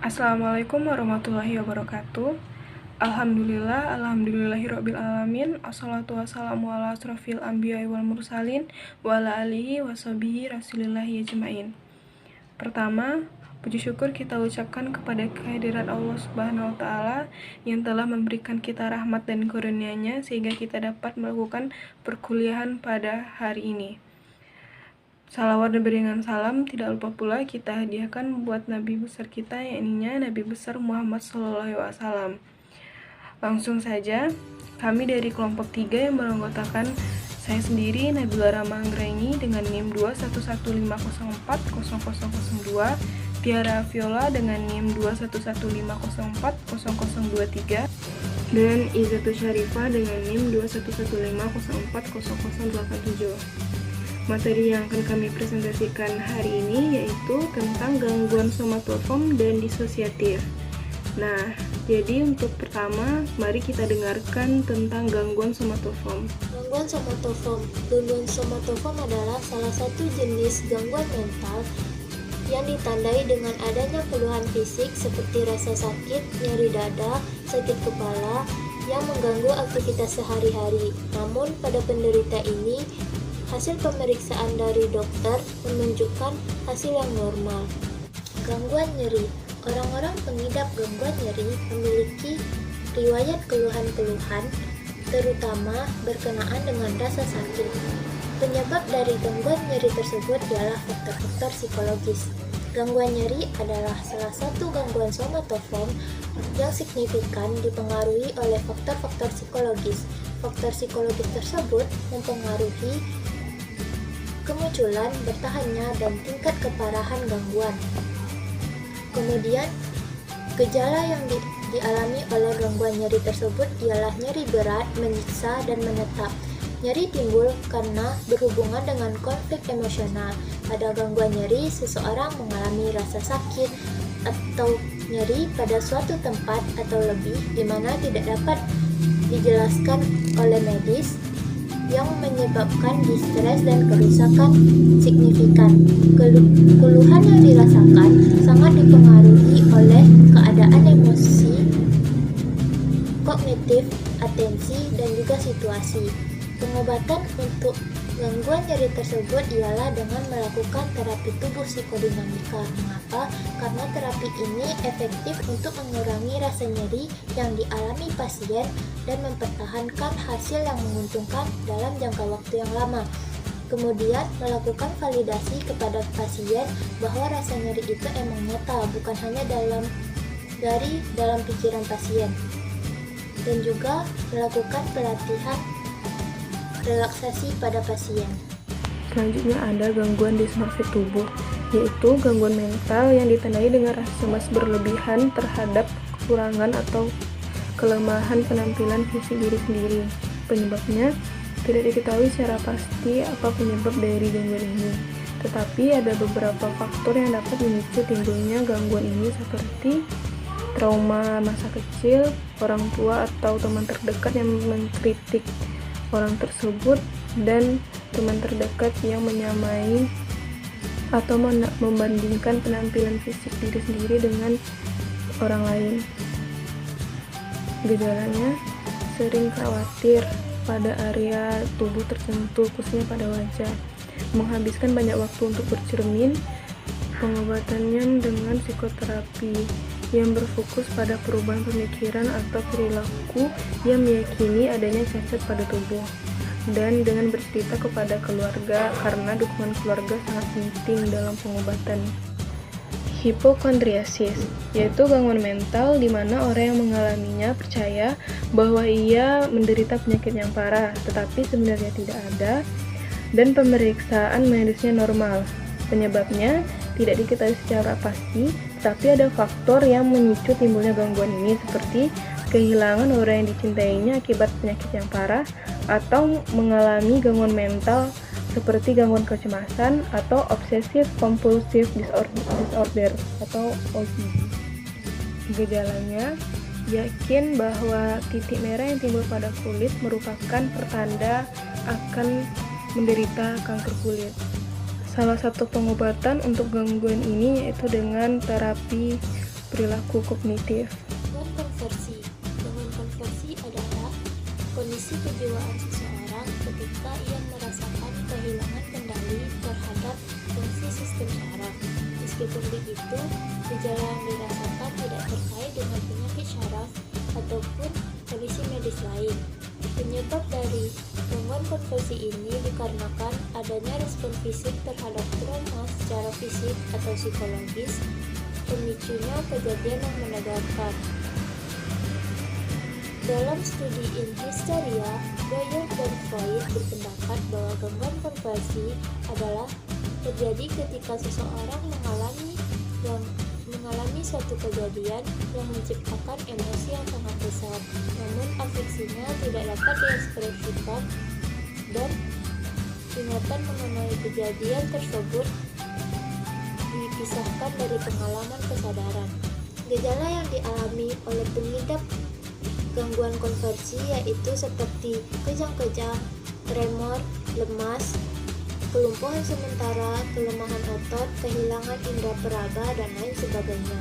Assalamualaikum warahmatullahi wabarakatuh. Alhamdulillahirrabbilalamin. Assalatu wassalamu ala asrofil anbiya'i wal mursalin wa ala alihi washabihi rasulillahi ajma'in. Pertama, puji syukur kita ucapkan kepada kehadirat Allah Subhanahu wa Ta'ala yang telah memberikan kita rahmat dan karunia-Nya sehingga kita dapat melakukan perkuliahan pada hari ini. Salawat dan beriringan salam tidak lupa pula kita hadiahkan buat Nabi besar kita, yakni Nabi besar Muhammad SAW. Langsung saja, kami dari kelompok 3 yang beranggotakan saya sendiri, Nabila Rama Anggraini dengan NIM 21150400002, Tiara Viola dengan NIM 21150400023, dan Izzatul Syarifah dengan NIM 21150400087. Materi yang akan kami presentasikan hari ini yaitu tentang gangguan somatoform dan disosiatif. Nah, jadi untuk pertama, mari kita dengarkan tentang gangguan somatoform. Gangguan somatoform adalah salah satu jenis gangguan mental yang ditandai dengan adanya keluhan fisik seperti rasa sakit, nyeri dada, sakit kepala yang mengganggu aktivitas sehari-hari. Namun pada penderita ini, hasil pemeriksaan dari dokter menunjukkan hasil yang normal. Gangguan nyeri. Orang-orang pengidap gangguan nyeri memiliki riwayat keluhan-keluhan, terutama berkenaan dengan rasa sakit. Penyebab dari gangguan nyeri tersebut ialah faktor-faktor psikologis. Gangguan nyeri adalah salah satu gangguan somatoform yang signifikan dipengaruhi oleh faktor-faktor psikologis. Faktor psikologis tersebut mempengaruhi kemunculan, bertahannya, dan tingkat keparahan gangguan. Kemudian, gejala yang dialami oleh gangguan nyeri tersebut ialah nyeri berat, menyiksa, dan menetap. Nyeri timbul karena berhubungan dengan konflik emosional. Pada gangguan nyeri, seseorang mengalami rasa sakit atau nyeri pada suatu tempat atau lebih di mana tidak dapat dijelaskan oleh medis, yang menyebabkan distres dan kerusakan signifikan. Keluhan yang dirasakan sangat dipengaruhi oleh keadaan emosi, kognitif, atensi, dan juga situasi. Pengobatan untuk gangguan nyeri tersebut ialah dengan melakukan terapi tubuh psikodinamika. Mengapa? Karena terapi ini efektif untuk mengurangi rasa nyeri yang dialami pasien dan mempertahankan hasil yang menguntungkan dalam jangka waktu yang lama. Kemudian melakukan validasi kepada pasien bahwa rasa nyeri itu emang nyata, bukan hanya dalam pikiran pasien. Dan juga melakukan pelatihan relaksasi pada pasien. Selanjutnya ada gangguan dismorfik tubuh, yaitu gangguan mental yang ditandai dengan rasa cemas berlebihan terhadap kekurangan atau kelemahan penampilan fisik diri sendiri. Penyebabnya tidak diketahui secara pasti apa penyebab dari gangguan ini, tetapi ada beberapa faktor yang dapat memicu timbulnya gangguan ini seperti trauma masa kecil, orang tua atau teman terdekat yang mengkritik orang tersebut, dan teman terdekat yang menyamai atau membandingkan penampilan fisik diri sendiri dengan orang lain. Gejalanya sering khawatir pada area tubuh tertentu, khususnya pada wajah, menghabiskan banyak waktu untuk bercermin. Pengobatannya dengan psikoterapi yang berfokus pada perubahan pemikiran atau perilaku yang meyakini adanya cacat pada tubuh, dan dengan bercerita kepada keluarga karena dukungan keluarga sangat penting dalam pengobatan. Hipokondriasis, yaitu gangguan mental di mana orang yang mengalaminya percaya bahwa ia menderita penyakit yang parah, tetapi sebenarnya tidak ada, dan pemeriksaan medisnya normal. Penyebabnya tidak diketahui secara pasti, tapi ada faktor yang memicu timbulnya gangguan ini seperti kehilangan orang yang dicintainya akibat penyakit yang parah, atau mengalami gangguan mental seperti gangguan kecemasan atau obsessive compulsive disorder atau OCD. Gejalanya yakin bahwa titik merah yang timbul pada kulit merupakan pertanda akan menderita kanker kulit. Salah satu pengobatan untuk gangguan ini yaitu dengan terapi perilaku kognitif. Gangguan konversi. Gangguan konversi adalah kondisi kejiwaan seseorang ketika ia merasakan kehilangan kendali terhadap fungsi sistem saraf. Meskipun begitu, gejala yang dirasakan tidak terkait dengan penyakit saraf ataupun kondisi medis lain. Penyebab dari gangguan konversi ini dikarenakan adanya respon fisik terhadap trauma secara fisik atau psikologis, pemicunya kejadian yang menegangkan. Dalam studi In Hysteria, Bayer dan Freud berpendapat bahwa gangguan konversi adalah terjadi ketika seseorang mengalami suatu kejadian yang menciptakan emosi yang sangat besar, namun afeksinya tidak dapat diekspresikan dan ingatan mengenai kejadian tersebut dipisahkan dari pengalaman kesadaran. Gejala yang dialami oleh pengidap gangguan konversi yaitu seperti kejang-kejang, tremor, lemas, kelumpuhan sementara, kelemahan otot, kehilangan indera peraga, dan lain sebagainya.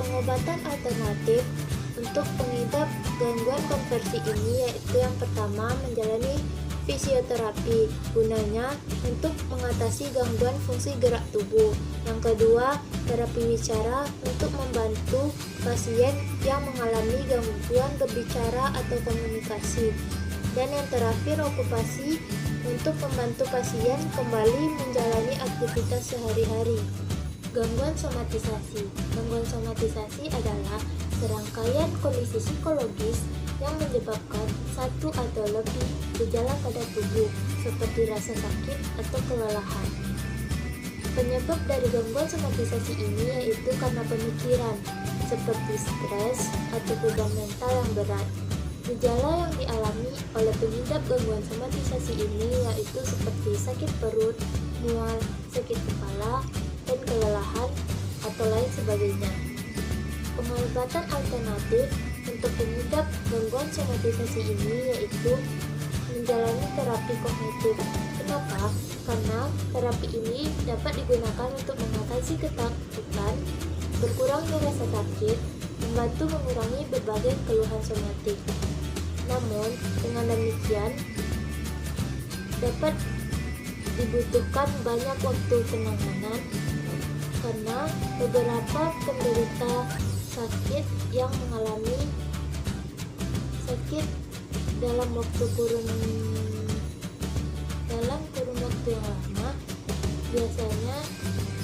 Pengobatan alternatif untuk pengidap gangguan konversi ini yaitu yang pertama menjalani fisioterapi, gunanya untuk mengatasi gangguan fungsi gerak tubuh. Yang kedua, terapi wicara untuk membantu pasien yang mengalami gangguan berbicara atau komunikasi. Dan yang terakhir, okupasi untuk membantu pasien kembali menjalani aktivitas sehari-hari. Gangguan somatisasi. Gangguan somatisasi adalah serangkaian kondisi psikologis yang menyebabkan satu atau lebih gejala pada tubuh, seperti rasa sakit atau kelelahan. Penyebab dari gangguan somatisasi ini yaitu karena pemikiran, seperti stres atau beban mental yang berat. Gejala yang dialami oleh pengidap gangguan somatisasi ini yaitu seperti sakit perut, mual, sakit kepala, dan kelelahan atau lain sebagainya. Pengobatan alternatif untuk pengidap gangguan somatisasi ini yaitu menjalani terapi kognitif. Kenapa? Karena terapi ini dapat digunakan untuk mengatasi ketakutan, berkurangnya rasa sakit, membantu mengurangi berbagai keluhan somatik. Namun, dengan demikian dapat dibutuhkan banyak waktu penanganan karena beberapa penderita sakit yang mengalami sakit dalam kurun waktu yang lama biasanya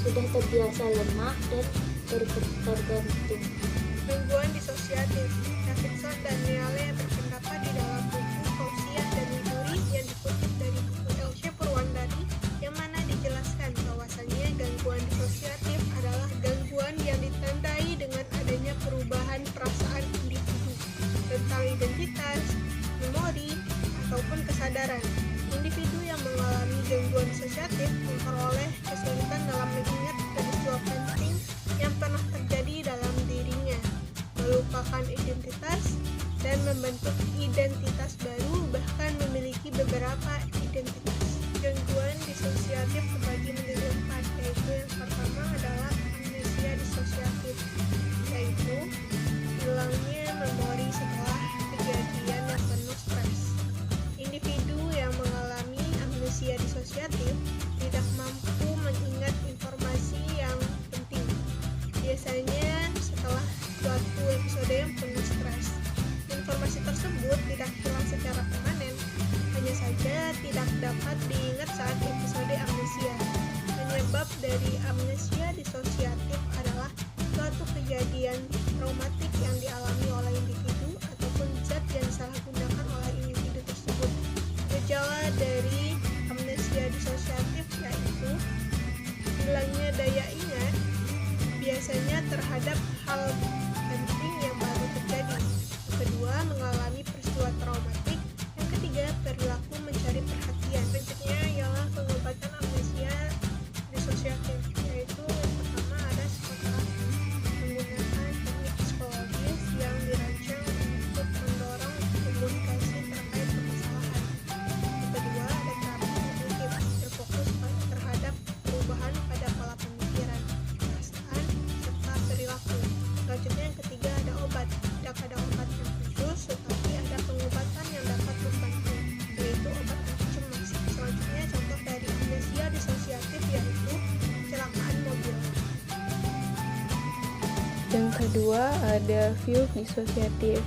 sudah terbiasa lemah dan tergantung. Gangguan disosiatif. Davidson dan Neale berpendapat di dalam buku Kausian dan Widuri yang dikutip dari buku Elshe Purwandari, yang mana dijelaskan bahwasannya gangguan disosiatif adalah gangguan yang ditandai dengan adanya perubahan perasaan individu tentang identitas, memori, ataupun kesadaran. Individu yang mengalami gangguan disosiatif memperoleh kesulitan dalam mengingat peristiwa penting yang pernah terjadi dalam dirinya, melupakan identitas, dan membentuk identitas baru, bahkan memiliki beberapa identitas. Gangguan disosiatif terbagi menjadi 4, yaitu yang pertama adalah amnesia disosiatif, yaitu hilangnya memori setelah kejadian yang penuh stres. Individu yang mengalami amnesia disosiatif tidak mampu mengingat informasi yang penting, biasanya setelah suatu episode yang penuh stres. Informasi tersebut tidak hilang secara permanen, hanya saja tidak Yang kedua ada view disosiatif.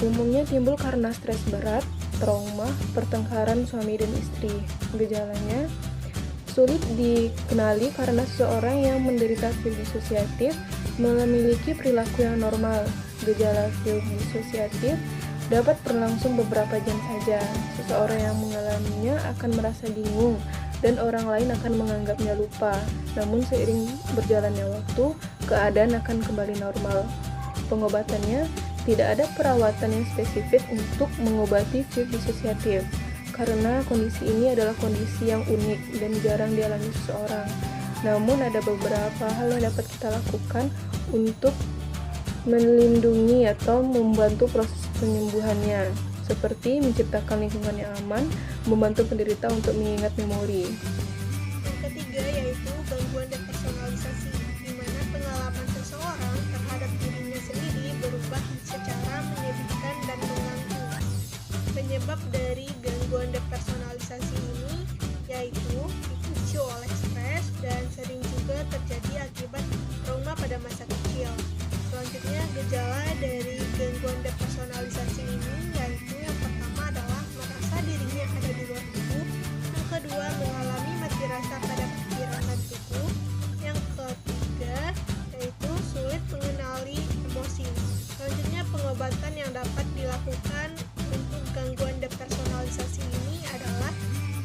Umumnya timbul karena stres berat, trauma, pertengkaran suami dan istri. Gejalanya sulit dikenali karena seseorang yang menderita view disosiatif memiliki perilaku yang normal. Gejala view disosiatif dapat berlangsung beberapa jam saja. Seseorang yang mengalaminya akan merasa bingung dan orang lain akan menganggapnya lupa. Namun seiring berjalannya waktu, keadaan akan kembali normal. Pengobatannya, tidak ada perawatan yang spesifik untuk mengobati view disosiatif, karena kondisi ini adalah kondisi yang unik dan jarang dialami seseorang. Namun ada beberapa hal yang dapat kita lakukan untuk melindungi atau membantu proses penyembuhannya, seperti menciptakan lingkungan yang aman, membantu penderita untuk mengingat memori. Yang ketiga yaitu gangguan depersonalisasi, di mana pengalaman seseorang terhadap dirinya sendiri berubah secara menyedihkan dan mengganggu. Penyebab dari gangguan depersonalisasi ini yaitu dipicu oleh stres dan sering juga terjadi akibat trauma pada masa kecil. Selanjutnya, gejala dari gangguan depersonalisasi ini yaitu yang pertama adalah merasa dirinya ada di luar tubuh, yang kedua mengalami mati rasa pada pikiran dan tubuh, yang ketiga yaitu sulit mengenali emosi. Selanjutnya, pengobatan yang dapat dilakukan untuk gangguan depersonalisasi ini adalah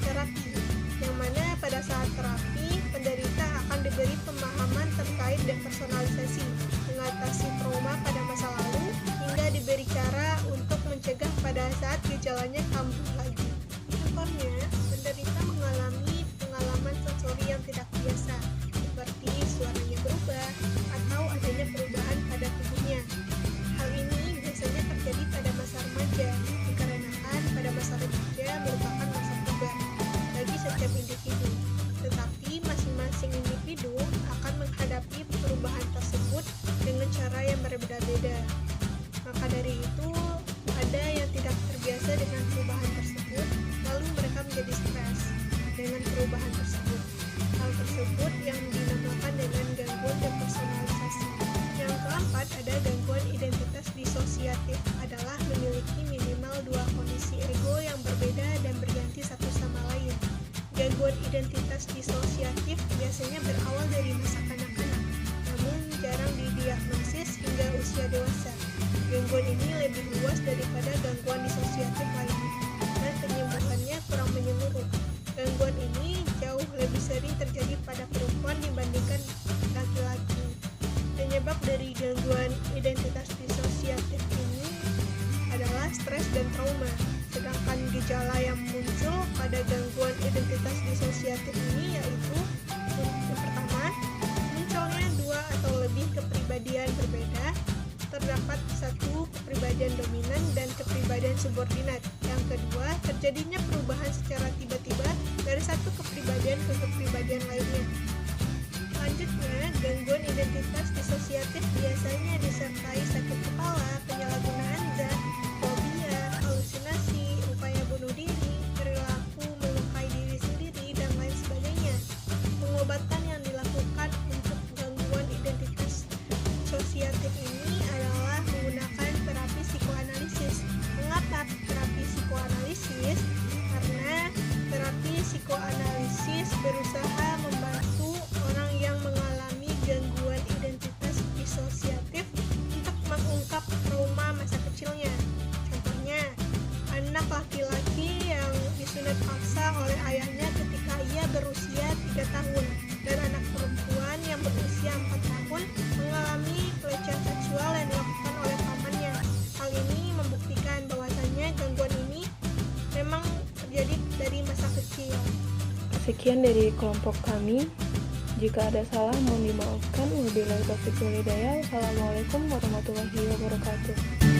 terapi, yang mana pada saat terapi penderita akan diberi pemahaman terkait depersonalisasi, mengatasi trauma pada masa lalu, hingga diberi cara untuk mencegah pada saat gejalanya kambuh lagi. Contohnya, penderita mengalami pengalaman sensori yang tidak biasa, seperti suaranya berubah atau adanya perubahan pada tubuhnya. Hal ini biasanya terjadi pada masa remaja, dikarenakan pada masa remaja merupakan masa puber bagi setiap individu. Tetapi masing-masing individu akan menghadapi perubahan tersebut dengan cara yang berbeda-beda. Maka dari itu, ada yang tidak terbiasa dengan perubahan tersebut, lalu mereka menjadi stres dengan perubahan tersebut. Hal tersebut yang dinamakan dengan gangguan depersonalisasi. Yang keempat, ada gangguan identitas disosiatif, adalah memiliki minimal dua kondisi ego yang berbeda dan berganti satu sama lain. Gangguan identitas disosiatif biasanya berawal dari masa kanak-kanak, namun jarang didiagnosis hingga usia dewasa. Gangguan ini lebih luas daripada gangguan disosiatif lainnya, dan penyembuhannya kurang menyeluruh. Gangguan ini jauh lebih sering terjadi pada perempuan dibandingkan laki-laki. Penyebab dari gangguan identitas disosiatif ini adalah stres dan trauma. Sedangkan gejala yang muncul pada gangguan identitas disosiatif ini yaitu yang pertama, munculnya dua atau lebih kepribadian berbeda. Terdapat satu kepribadian dominan dan kepribadian subordinat. Yang kedua, terjadinya perubahan secara tiba-tiba dari satu kepribadian ke kepribadian lainnya. Selanjutnya, gangguan identitas disosiatif biasanya disertai sakit kepala, penyalahgunaan zat, fobia, halusinasi, upaya bunuh diri, perilaku melukai diri sendiri, dan lain sebagainya. Pengobatan yang dilakukan untuk gangguan identitas disosiatif ini adalah menggunakan terapi psikoanalisis. Mengapa terapi psikoanalisis? Karena terapi psikoanalisis berusaha membantu orang yang mengalami gangguan identitas disosiatif untuk mengungkap trauma masa kecilnya. Contohnya, anak laki-laki yang disunat paksa oleh ayahnya ketika ia berusia 3 tahun dan anak perempuan yang berusia 4 tahun mengalami pelecehan seksual yang dilakukan oleh pamannya. Hal ini membuktikan bahwasannya gangguan ini memang terjadi dari masa kecil. Sekian dari kelompok kami. Jika ada salah mohon dimaafkan. Wabillahi taufiq wal hidayah. Wassalamualaikum warahmatullahi wabarakatuh.